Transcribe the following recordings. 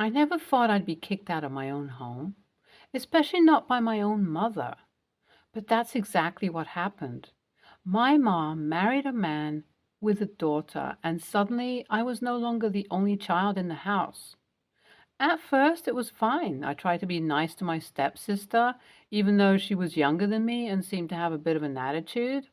I never thought I'd be kicked out of my own home, especially not by my own mother. But that's exactly what happened. My mom married a man with a daughter, and suddenly I was no longer the only child in the house. At first, it was fine. I tried to be nice to my stepsister, even though she was younger than me and seemed to have a bit of an attitude.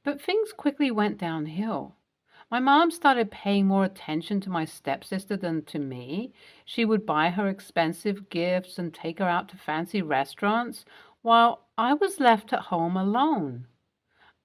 But things quickly went downhill. My mom started paying more attention to my stepsister than to me. She would buy her expensive gifts and take her out to fancy restaurants, while I was left at home alone.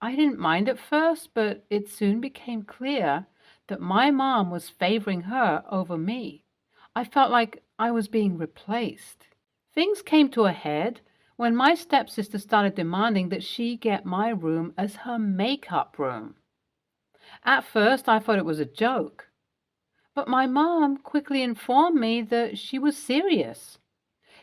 I didn't mind at first, but it soon became clear that my mom was favoring her over me. I felt like I was being replaced. Things came to a head when my stepsister started demanding that she get my room as her makeup room. At first, I thought it was a joke, but my mom quickly informed me that she was serious.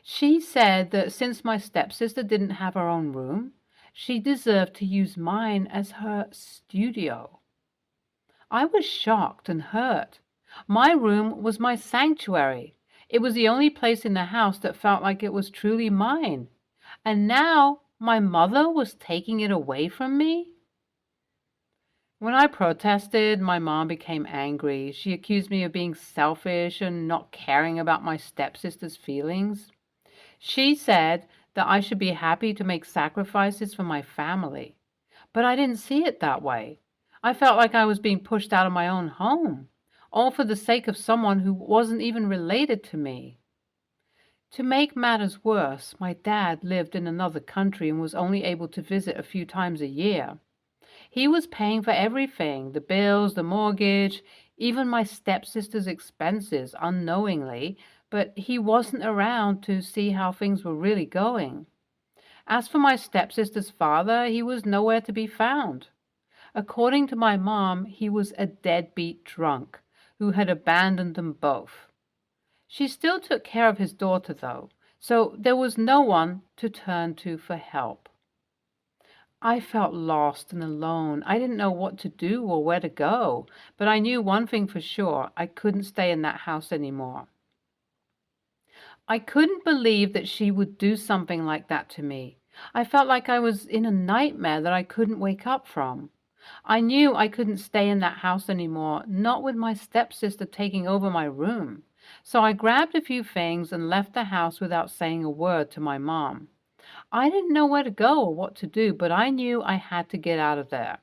She said that since my stepsister didn't have her own room, she deserved to use mine as her studio. I was shocked and hurt. My room was my sanctuary. It was the only place in the house that felt like it was truly mine. And now my mother was taking it away from me? When I protested, my mom became angry. She accused me of being selfish and not caring about my stepsister's feelings. She said that I should be happy to make sacrifices for my family. But I didn't see it that way. I felt like I was being pushed out of my own home, all for the sake of someone who wasn't even related to me. To make matters worse, my dad lived in another country and was only able to visit a few times a year. He was paying for everything, the bills, the mortgage, even my stepsister's expenses, unknowingly, but he wasn't around to see how things were really going. As for my stepsister's father, he was nowhere to be found. According to my mom, he was a deadbeat drunk who had abandoned them both. She still took care of his daughter, though, so there was no one to turn to for help. I felt lost and alone. I didn't know what to do or where to go, but I knew one thing for sure. I couldn't stay in that house anymore. I couldn't believe that she would do something like that to me. I felt like I was in a nightmare that I couldn't wake up from. I knew I couldn't stay in that house anymore, not with my stepsister taking over my room. So I grabbed a few things and left the house without saying a word to my mom. I didn't know where to go or what to do, but I knew I had to get out of there.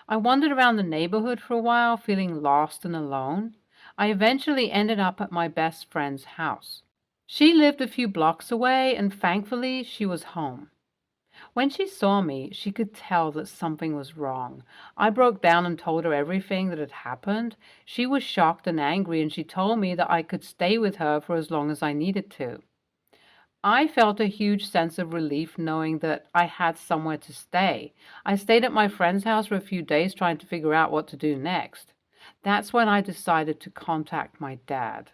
I wandered around the neighborhood for a while, feeling lost and alone. I eventually ended up at my best friend's house. She lived a few blocks away, and thankfully she was home. When she saw me, she could tell that something was wrong. I broke down and told her everything that had happened. She was shocked and angry, and she told me that I could stay with her for as long as I needed to. I felt a huge sense of relief knowing that I had somewhere to stay. I stayed at my friend's house for a few days trying to figure out what to do next. That's when I decided to contact my dad.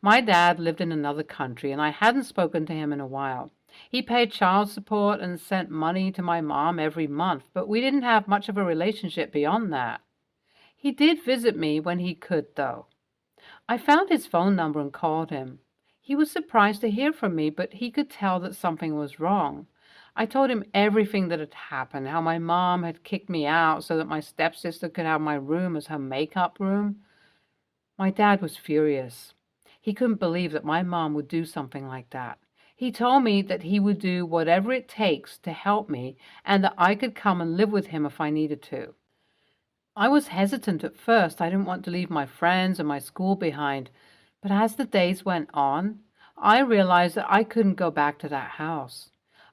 My dad lived in another country, and I hadn't spoken to him in a while. He paid child support and sent money to my mom every month, but we didn't have much of a relationship beyond that. He did visit me when he could, though. I found his phone number and called him. He was surprised to hear from me, but he could tell that something was wrong. I told him everything that had happened, how my mom had kicked me out so that my stepsister could have my room as her makeup room. My dad was furious. He couldn't believe that my mom would do something like that. He told me that he would do whatever it takes to help me and that I could come and live with him if I needed to. I was hesitant at first. I didn't want to leave my friends and my school behind. But as the days went on, I realized that I couldn't go back to that house.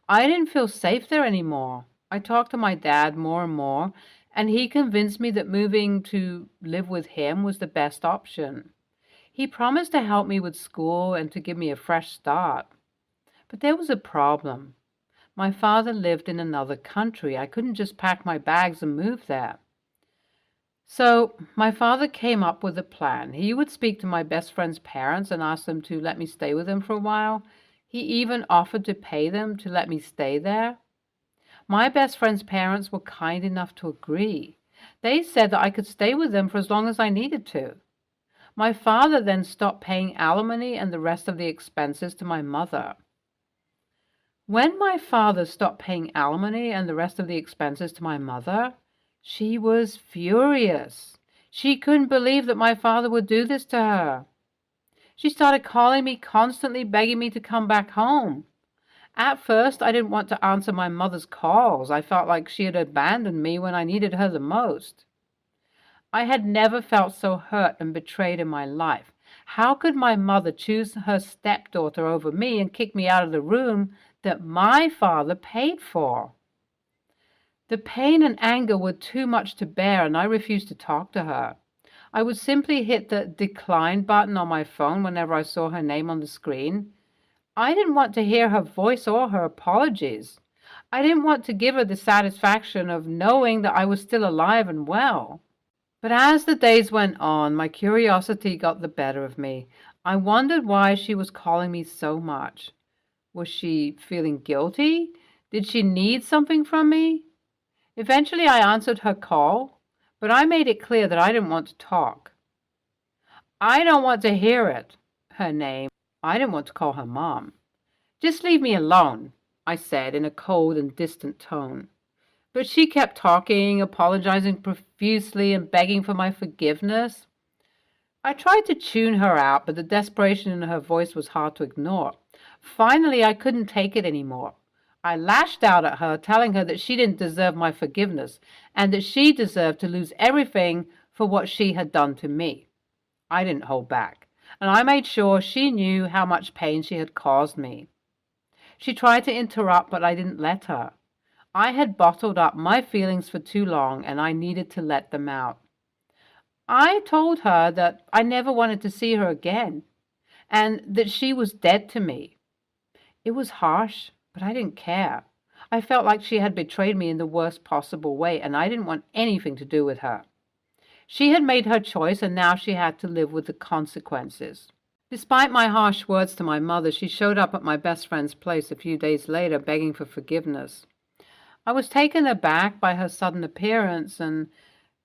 I didn't feel safe there anymore. I talked to my dad more and more, and he convinced me that moving to live with him was the best option. He promised to help me with school and to give me a fresh start. But there was a problem. My father lived in another country. I couldn't just pack my bags and move there. So my father came up with a plan. He would speak to my best friend's parents and ask them to let me stay with him for a while. He even offered to pay them to let me stay there. My best friend's parents were kind enough to agree. They said that I could stay with them for as long as I needed to. My father then stopped paying alimony and the rest of the expenses to my mother. When my father stopped paying alimony and the rest of the expenses to my mother, she was furious. She couldn't believe that my father would do this to her. She started calling me constantly, begging me to come back home. At first, I didn't want to answer my mother's calls. I felt like she had abandoned me when I needed her the most. I had never felt so hurt and betrayed in my life. How could my mother choose her stepdaughter over me and kick me out of the room that my father paid for? The pain and anger were too much to bear, and I refused to talk to her. I would simply hit the decline button on my phone whenever I saw her name on the screen. I didn't want to hear her voice or her apologies. I didn't want to give her the satisfaction of knowing that I was still alive and well. But as the days went on, my curiosity got the better of me. I wondered why she was calling me so much. Was she feeling guilty? Did she need something from me? Eventually I answered her call, but I made it clear that I didn't want to talk. I don't want to hear it. Her name. I didn't want to call her Mom. Just leave me alone, I said in a cold and distant tone. But she kept talking, apologizing profusely and begging for my forgiveness. I tried to tune her out, but the desperation in her voice was hard to ignore. Finally, I couldn't take it anymore. I lashed out at her, telling her that she didn't deserve my forgiveness and that she deserved to lose everything for what she had done to me. I didn't hold back, and I made sure she knew how much pain she had caused me. She tried to interrupt, but I didn't let her. I had bottled up my feelings for too long, and I needed to let them out. I told her that I never wanted to see her again, and that she was dead to me. It was harsh, but I didn't care. I felt like she had betrayed me in the worst possible way, and I didn't want anything to do with her. She had made her choice, and now she had to live with the consequences. Despite my harsh words to my mother, she showed up at my best friend's place a few days later, begging for forgiveness. I was taken aback by her sudden appearance and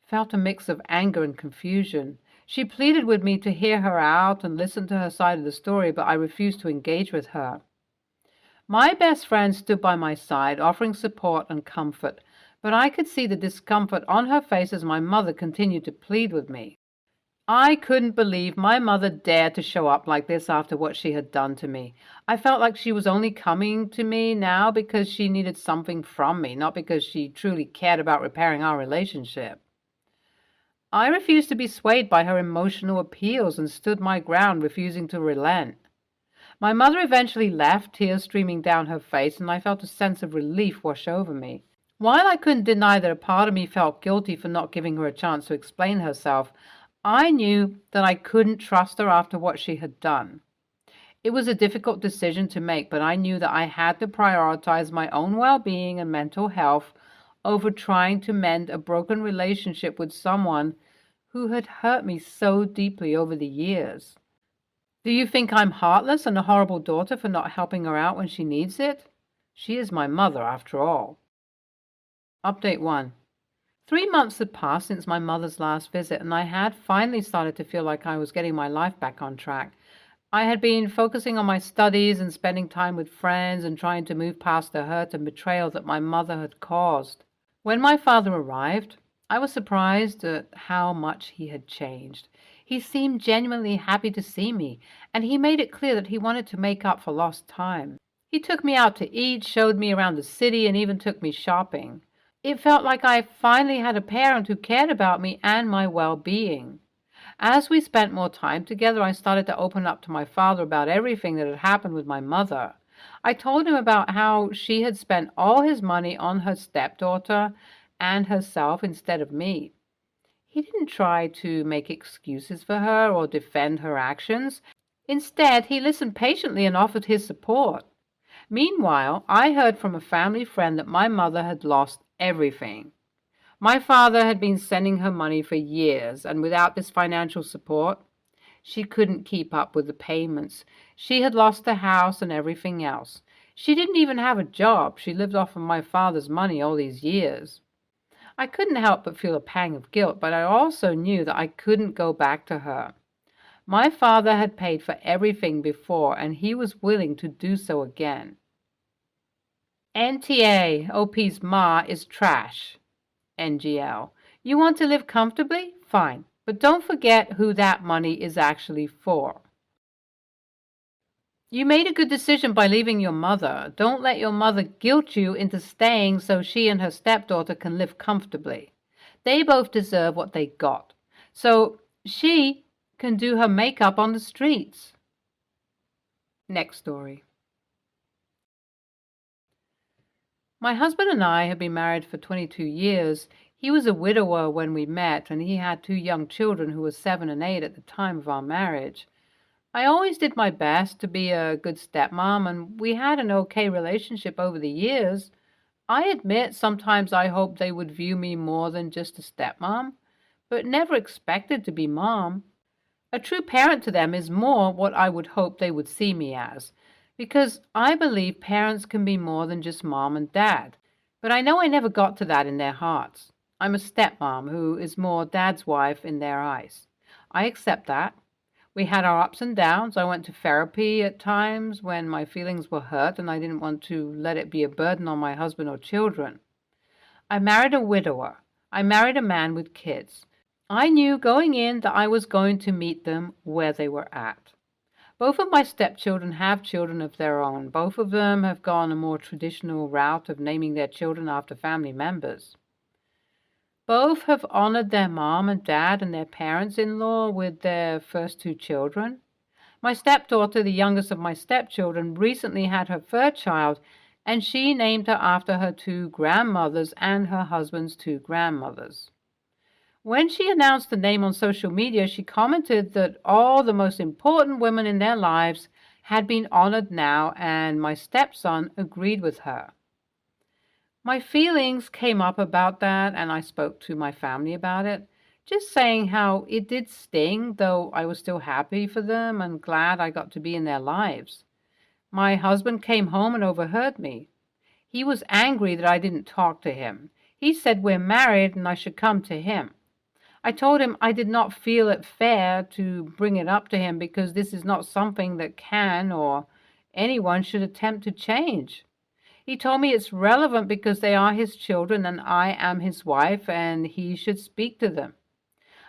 felt a mix of anger and confusion. She pleaded with me to hear her out and listen to her side of the story, but I refused to engage with her. My best friend stood by my side, offering support and comfort, but I could see the discomfort on her face as my mother continued to plead with me. I couldn't believe my mother dared to show up like this after what she had done to me. I felt like she was only coming to me now because she needed something from me, not because she truly cared about repairing our relationship. I refused to be swayed by her emotional appeals and stood my ground, refusing to relent. My mother eventually left, tears streaming down her face, and I felt a sense of relief wash over me. While I couldn't deny that a part of me felt guilty for not giving her a chance to explain herself, I knew that I couldn't trust her after what she had done. It was a difficult decision to make, but I knew that I had to prioritize my own well-being and mental health over trying to mend a broken relationship with someone who had hurt me so deeply over the years. Do you think I'm heartless and a horrible daughter for not helping her out when she needs it? She is my mother, after all. Update 1. 3 months had passed since my mother's last visit, and I had finally started to feel like I was getting my life back on track. I had been focusing on my studies and spending time with friends and trying to move past the hurt and betrayal that my mother had caused. When my father arrived, I was surprised at how much he had changed. He seemed genuinely happy to see me, and he made it clear that he wanted to make up for lost time. He took me out to eat, showed me around the city, and even took me shopping. It felt like I finally had a parent who cared about me and my well-being. As we spent more time together, I started to open up to my father about everything that had happened with my mother. I told him about how she had spent all his money on her stepdaughter and herself instead of me. He didn't try to make excuses for her or defend her actions. Instead, he listened patiently and offered his support. Meanwhile, I heard from a family friend that my mother had lost everything. My father had been sending her money for years, and without this financial support, she couldn't keep up with the payments. She had lost the house and everything else. She didn't even have a job. She lived off of my father's money all these years. I couldn't help but feel a pang of guilt, but I also knew that I couldn't go back to her. My father had paid for everything before, and he was willing to do so again. NTA, OP's ma is trash. NGL. You want to live comfortably? Fine. But don't forget who that money is actually for. You made a good decision by leaving your mother. Don't let your mother guilt you into staying so she and her stepdaughter can live comfortably. They both deserve what they got. So she can do her makeup on the streets. Next story. My husband and I have been married for 22 years. He was a widower when we met, and he had 2 young children who were 7 and 8 at the time of our marriage. I always did my best to be a good stepmom, and we had an okay relationship over the years. I admit sometimes I hoped they would view me more than just a stepmom, but never expected to be mom. A true parent to them is more what I would hope they would see me as, because I believe parents can be more than just mom and dad. But I know I never got to that in their hearts. I'm a stepmom who is more dad's wife in their eyes. I accept that. We had our ups and downs. I went to therapy at times when my feelings were hurt and I didn't want to let it be a burden on my husband or children. I married a widower. I married a man with kids. I knew going in that I was going to meet them where they were at. Both of my stepchildren have children of their own. Both of them have gone a more traditional route of naming their children after family members. Both have honored their mom and dad and their parents-in-law with their first 2 children. My stepdaughter, the youngest of my stepchildren, recently had her 3rd child, and she named her after her 2 grandmothers and her husband's 2 grandmothers. When she announced the name on social media, she commented that all the most important women in their lives had been honored now, and my stepson agreed with her. My feelings came up about that, and I spoke to my family about it, just saying how it did sting, though I was still happy for them and glad I got to be in their lives. My husband came home and overheard me. He was angry that I didn't talk to him. He said we're married and I should come to him. I told him I did not feel it fair to bring it up to him because this is not something that can or anyone should attempt to change. He told me it's relevant because they are his children and I am his wife and he should speak to them.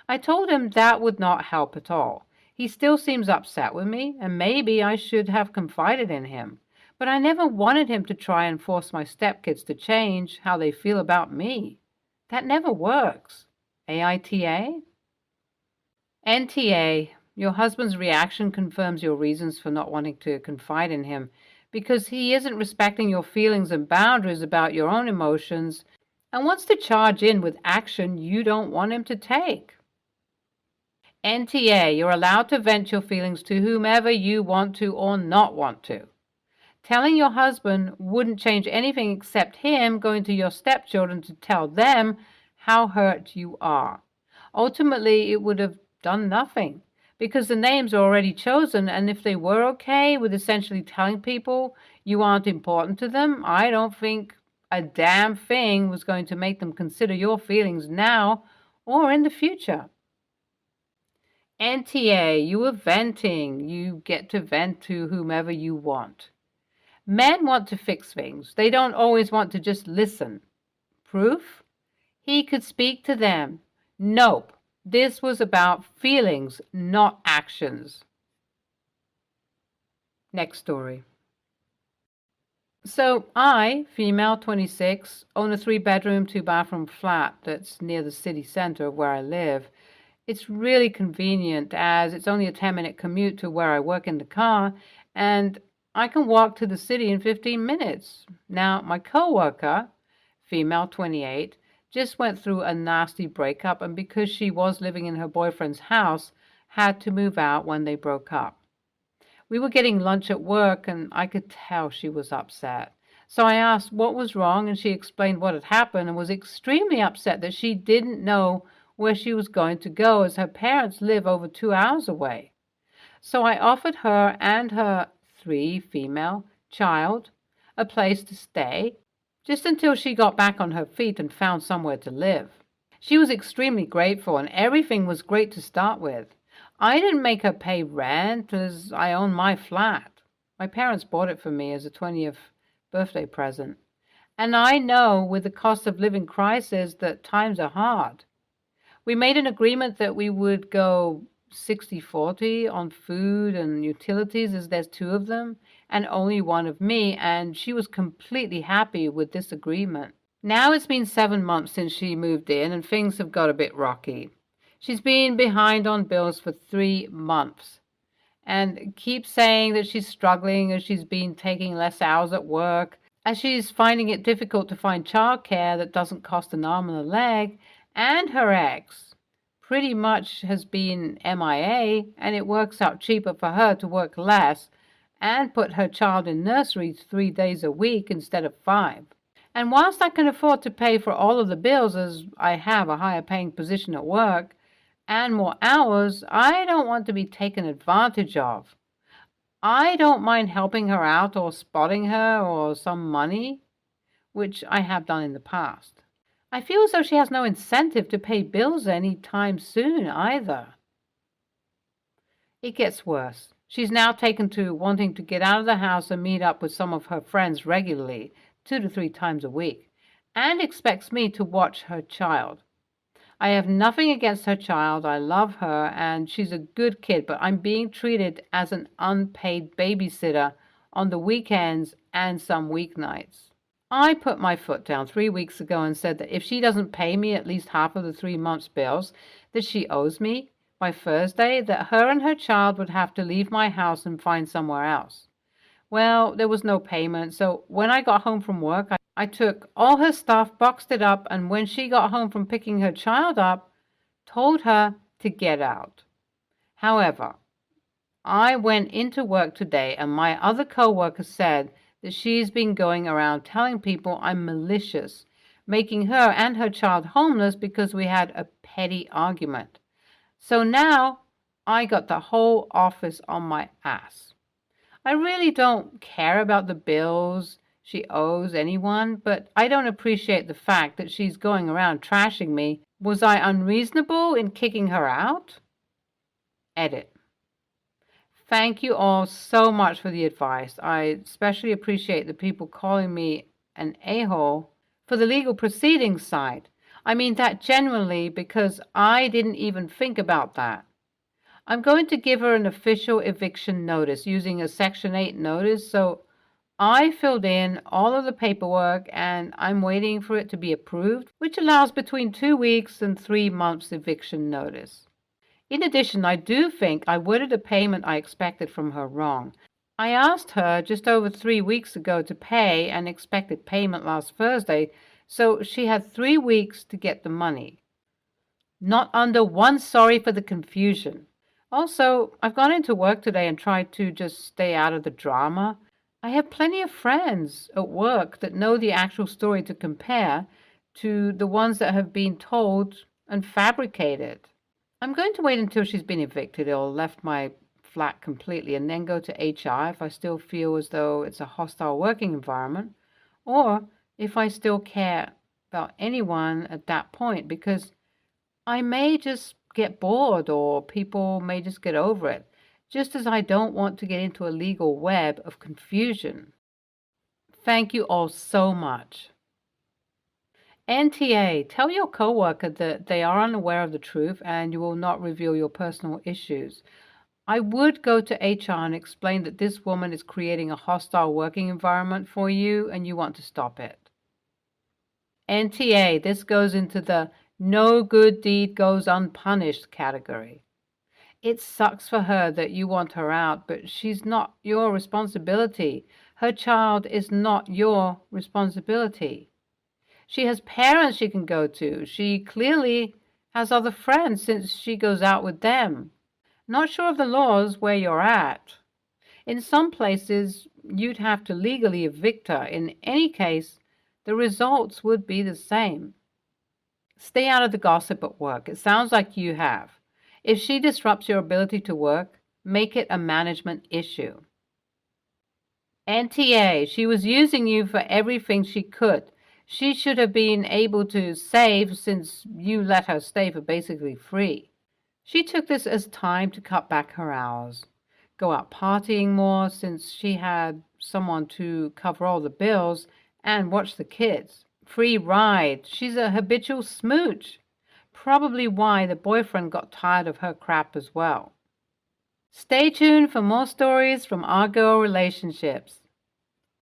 I told him that would not help at all. He still seems upset with me and maybe I should have confided in him. But I never wanted him to try and force my stepkids to change how they feel about me. That never works. AITA? NTA. Your husband's reaction confirms your reasons for not wanting to confide in him, because he isn't respecting your feelings and boundaries about your own emotions and wants to charge in with action you don't want him to take. NTA, you're allowed to vent your feelings to whomever you want to or not want to. Telling your husband wouldn't change anything except him going to your stepchildren to tell them how hurt you are. Ultimately, it would have done nothing, because the names are already chosen, and if they were okay with essentially telling people you aren't important to them, I don't think a damn thing was going to make them consider your feelings now or in the future. NTA, you are venting. You get to vent to whomever you want. Men want to fix things. They don't always want to just listen. Proof? He could speak to them. Nope. This was about feelings, not actions. Next story. So I, female 26, own a 3-bedroom, 2-bathroom flat that's near the city center of where I live. It's really convenient as it's only a 10-minute commute to where I work in the car, and I can walk to the city in 15 minutes. Now, my coworker, female 28, just went through a nasty breakup, and because she was living in her boyfriend's house, had to move out when they broke up. We were getting lunch at work, and I could tell she was upset. So I asked what was wrong, and she explained what had happened and was extremely upset that she didn't know where she was going to go, as her parents live over 2 hours away. So I offered her and her 3 female child a place to stay, just until she got back on her feet and found somewhere to live. She was extremely grateful, and everything was great to start with. I didn't make her pay rent as I own my flat. My parents bought it for me as a 20th birthday present. And I know with the cost of living crisis that times are hard. We made an agreement that we would go 60-40 on food and utilities, as there's two of them, and only one of me, and she was completely happy with this agreement. Now it's been 7 months since she moved in, and things have got a bit rocky. She's been behind on bills for 3 months and keeps saying that she's struggling as she's been taking less hours at work, as she's finding it difficult to find childcare that doesn't cost an arm and a leg, and her ex pretty much has been MIA, and it works out cheaper for her to work less and put her child in nursery 3 days a week instead of 5. And whilst I can afford to pay for all of the bills as I have a higher paying position at work and more hours, I don't want to be taken advantage of. I don't mind helping her out or spotting her or some money, which I have done in the past. I feel as though she has no incentive to pay bills any time soon either. It gets worse. She's now taken to wanting to get out of the house and meet up with some of her friends regularly, 2 to 3 times a week, and expects me to watch her child. I have nothing against her child. I love her, and she's a good kid, but I'm being treated as an unpaid babysitter on the weekends and some weeknights. I put my foot down 3 weeks ago and said that if she doesn't pay me at least half of the 3 months' bills that she owes me by Thursday, that her and her child would have to leave my house and find somewhere else. Well, there was no payment, so when I got home from work, I took all her stuff, boxed it up, and when she got home from picking her child up, told her to get out. However, I went into work today and my other coworker said that she's been going around telling people I'm malicious, making her and her child homeless because we had a petty argument. So now I got the whole office on my ass. I really don't care about the bills she owes anyone, but I don't appreciate the fact that she's going around trashing me. Was I unreasonable in kicking her out? Edit. Thank you all so much for the advice. I especially appreciate the people calling me an a-hole for the legal proceedings side. I mean that genuinely because I didn't even think about that. I'm going to give her an official eviction notice using a Section 8 notice, so I filled in all of the paperwork and I'm waiting for it to be approved, which allows between 2 weeks and 3 months eviction notice. In addition, I do think I worded a payment I expected from her wrong. I asked her just over 3 weeks ago to pay and expected payment last Thursday, so she had 3 weeks to get the money. Not under one sorry for the confusion. Also, I've gone into work today and tried to just stay out of the drama. I have plenty of friends at work that know the actual story to compare to the ones that have been told and fabricated. I'm going to wait until she's been evicted or left my flat completely and then go to HR if I still feel as though it's a hostile working environment, or if I still care about anyone at that point, because I may just get bored or people may just get over it, just as I don't want to get into a legal web of confusion. Thank you all so much. NTA, tell your coworker that they are unaware of the truth and you will not reveal your personal issues. I would go to HR and explain that this woman is creating a hostile working environment for you and you want to stop it. NTA, this goes into the no good deed goes unpunished category. It sucks for her that you want her out, but she's not your responsibility. Her child is not your responsibility. She has parents she can go to. She clearly has other friends since she goes out with them. Not sure of the laws where you're at. In some places, you'd have to legally evict her. In any case, the results would be the same. Stay out of the gossip at work. It sounds like you have. If she disrupts your ability to work, make it a management issue. NTA, she was using you for everything she could. She should have been able to save since you let her stay for basically free. She took this as time to cut back her hours, go out partying more since she had someone to cover all the bills and watch the kids. Free ride. She's a habitual smooch. Probably why the boyfriend got tired of her crap as well. Stay tuned for more stories from our girl relationships.